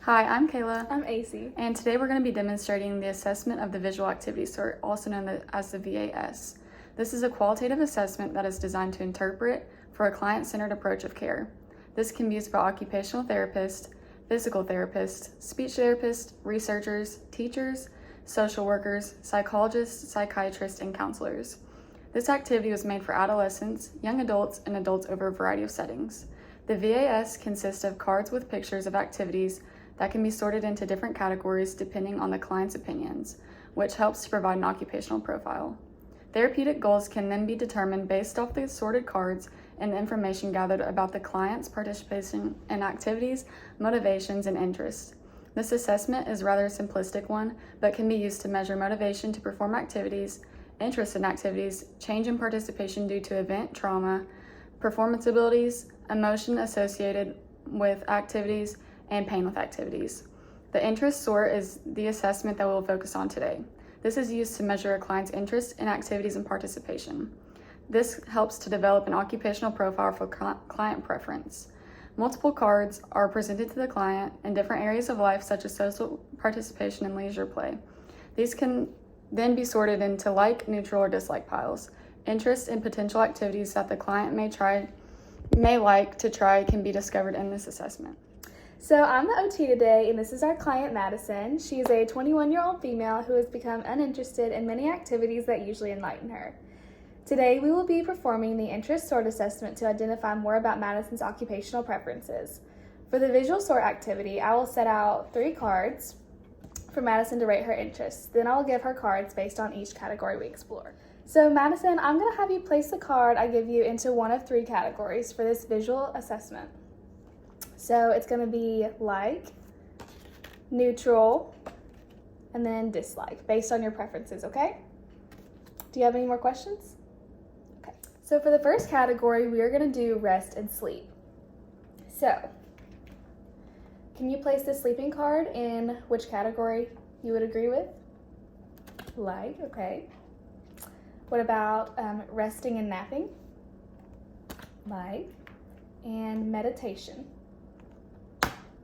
Hi, I'm Kayla. I'm AC. And today we're going to be demonstrating the assessment of the visual activity sort, also known as the VAS. This is a qualitative assessment that is designed to interpret for a client-centered approach of care. This can be used by occupational therapists, physical therapists, speech therapists, researchers, teachers, social workers, psychologists, psychiatrists, and counselors. This activity was made for adolescents, young adults, and adults over a variety of settings. The VAS consists of cards with pictures of activities that can be sorted into different categories depending on the client's opinions, which helps to provide an occupational profile. Therapeutic goals can then be determined based off the sorted cards and the information gathered about the client's participation in activities, motivations, and interests. This assessment is rather a simplistic one, but can be used to measure motivation to perform activities, interest in activities, change in participation due to event trauma, performance abilities, emotion associated with activities, and pain with activities. The interest sort is the assessment that we'll focus on today. This is used to measure a client's interest in activities and participation. This helps to develop an occupational profile for client preference. Multiple cards are presented to the client in different areas of life, such as social participation and leisure play. These can then be sorted into like, neutral, or dislike piles. Interest in potential activities that the client may like to try can be discovered in this assessment. So I'm the OT today, and this is our client, Madison. She is a 21-year-old female who has become uninterested in many activities that usually enlighten her. Today, we will be performing the interest sort assessment to identify more about Madison's occupational preferences. For the visual sort activity, I will set out 3 cards for Madison to rate her interests. Then I will give her cards based on each category we explore. So Madison, I'm going to have you place the card I give you into one of 3 categories for this visual assessment. So it's going to be like, neutral, and then dislike, based on your preferences, okay? Do you have any more questions? Okay. So for the first category, we are going to do rest and sleep. So, can you place the sleeping card in which category you would agree with? Like, okay. What about resting and napping? Like. And meditation?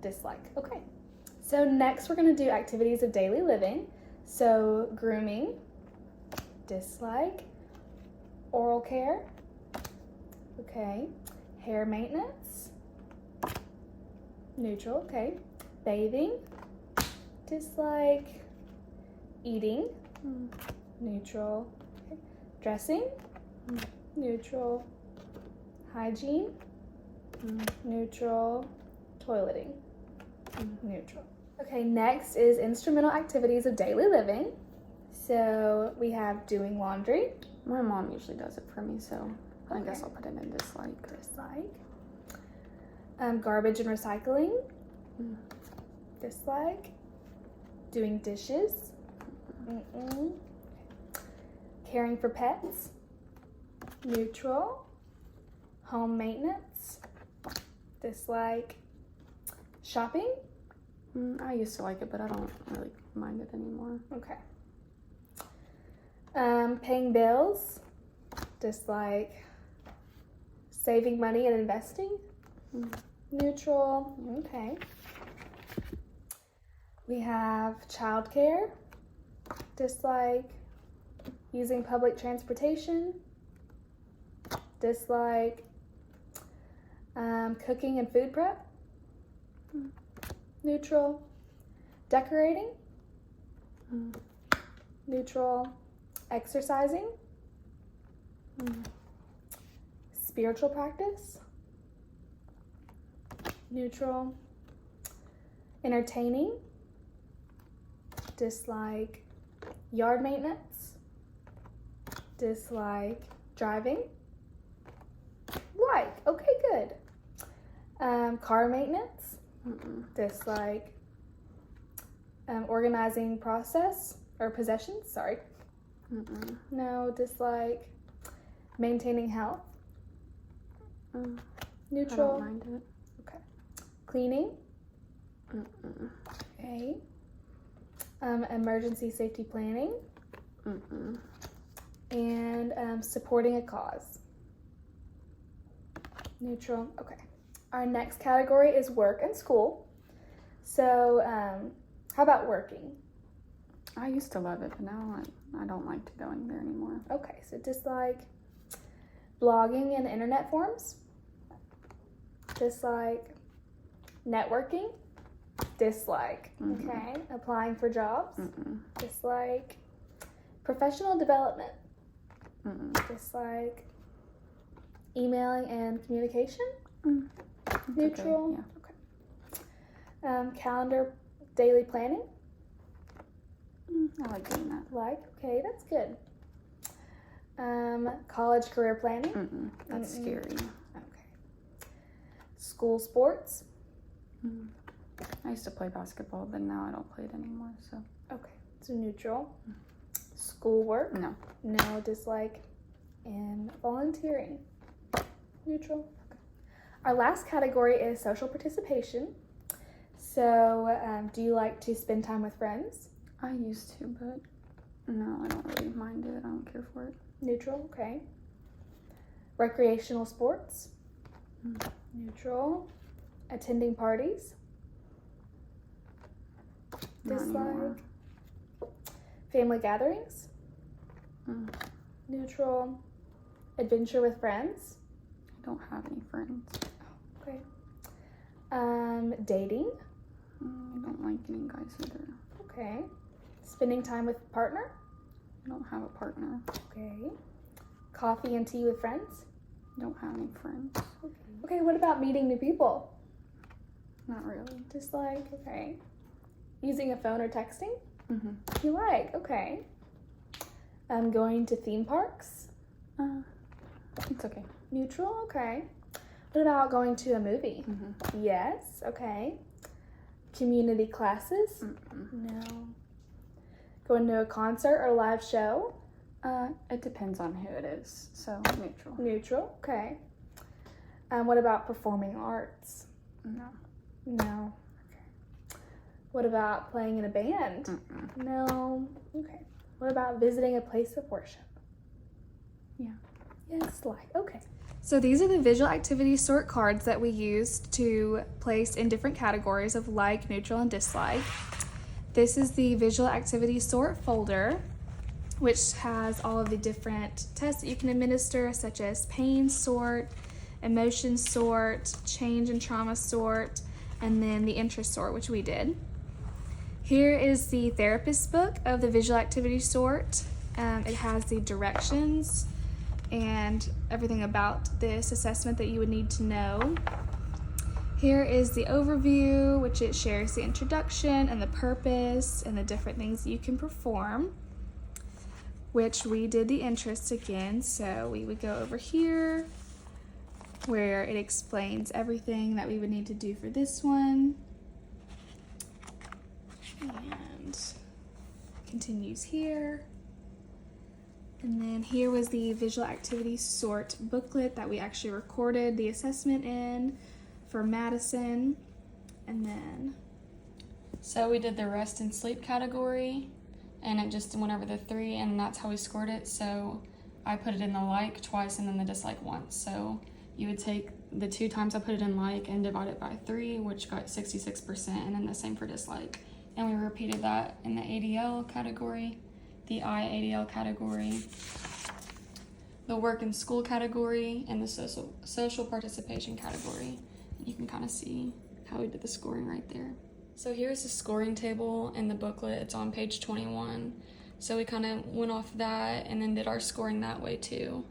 Dislike. Okay. So next we're going to do activities of daily living. So grooming, dislike, oral care, okay, hair maintenance, neutral, okay, bathing, dislike, eating, neutral, okay. Dressing, neutral, hygiene, neutral, toileting, neutral. Okay, next is instrumental activities of daily living. So we have doing laundry. My mom usually does it for me, so I guess I'll put it in dislike. Garbage and recycling, dislike. Doing dishes, caring for pets, neutral. Home maintenance, dislike. Shopping? I used to like it, but I don't really mind it anymore. Okay. Paying bills, dislike. Saving money and investing, neutral. Okay. We have childcare, dislike. Using public transportation, dislike. Cooking and food prep, neutral. Decorating, neutral. Exercising, spiritual practice, neutral. Entertaining, dislike. Yard maintenance, dislike. Driving, like. Okay, good. Car maintenance, dislike. Organizing process or possessions, sorry. No, dislike. Maintaining health, neutral. I don't mind it. Okay. Cleaning, okay. Emergency safety planning, and supporting a cause, neutral. Okay. Our next category is work and school. So, how about working? I used to love it, but now I don't like going there anymore. Okay, so dislike blogging and internet forums. Dislike networking. Dislike. Okay, applying for jobs. Dislike professional development. Dislike emailing and communication. Neutral. Okay. Calendar daily planning. I like doing that. Okay, that's good. College career planning. That's scary. Okay. School sports. I used to play basketball, but now I don't play it anymore. So Okay, so neutral. Schoolwork. no. No. Dislike. And volunteering. Neutral. Okay. Our last category is social participation. So, do you like to spend time with friends? I used to, but no, I don't really mind it. I don't care for it. Neutral. Okay. Recreational sports. Neutral. Attending parties. Not anymore. Dislike. Family gatherings. Neutral. Adventure with friends. I don't have any friends. Okay. Dating. I don't like any guys either. Okay. Spending time with partner. I don't have a partner. Okay. Coffee and tea with friends. I don't have any friends. Okay, what about meeting new people? Not really. Dislike. Okay. Using a phone or texting. Mm-hmm. You like. Okay. Going to theme parks. It's okay. Neutral. Okay. What about going to a movie? Mm-hmm. Yes. Okay. Community classes. No. Going to a concert or live show. It depends on who it is. So neutral. Neutral. Okay. What about performing arts? No. No. Okay. What about playing in a band? No. Okay. What about visiting a place of worship? Yeah. Yes, okay. So these are the visual activity sort cards that we used to place in different categories of like, neutral, and dislike. This is the visual activity sort folder, which has all of the different tests that you can administer, such as pain sort, emotion sort, change and trauma sort, and then the interest sort, which we did. Here is the therapist book of the visual activity sort. It has the directions and everything about this assessment that you would need to know. Here is the overview, which it shares the introduction and the purpose and the different things you can perform, which we did the interest again. So we would go over here where it explains everything that we would need to do for this one. And continues here. And then here was the visual activity sort booklet that we actually recorded the assessment in for Madison. And then So we did the rest and sleep category, and it just went over the 3, and that's how we scored it. So I put it in the like twice and then the dislike once. So you would take the 2 times I put it in like and divide it by 3, which got 66%, and then the same for dislike. And we repeated that in the ADL category, the IADL category, the work and school category, and the social participation category. You can kind of see how we did the scoring right there. So here's the scoring table in the booklet. It's on page 21. So we kind of went off that and then did our scoring that way too.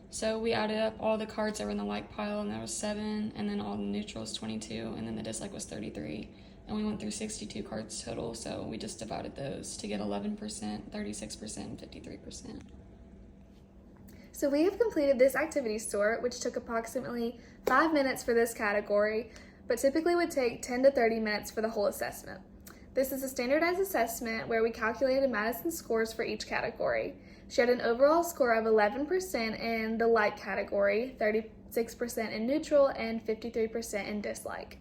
So we added up all the cards that were in the like pile, and there was 7, and then all the neutrals 22, and then the dislike was 33. And we went through 62 cards total, so we just divided those to get 11%, 36%, and 53%. So we have completed this activity sort, which took approximately 5 minutes for this category, but typically would take 10 to 30 minutes for the whole assessment. This is a standardized assessment where we calculated Madison's scores for each category. She had an overall score of 11% in the like category, 36% in neutral, and 53% in dislike.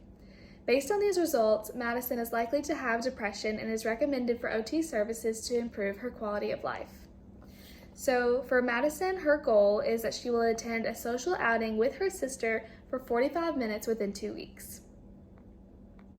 Based on these results, Madison is likely to have depression and is recommended for OT services to improve her quality of life. So for Madison, her goal is that she will attend a social outing with her sister for 45 minutes within 2 weeks.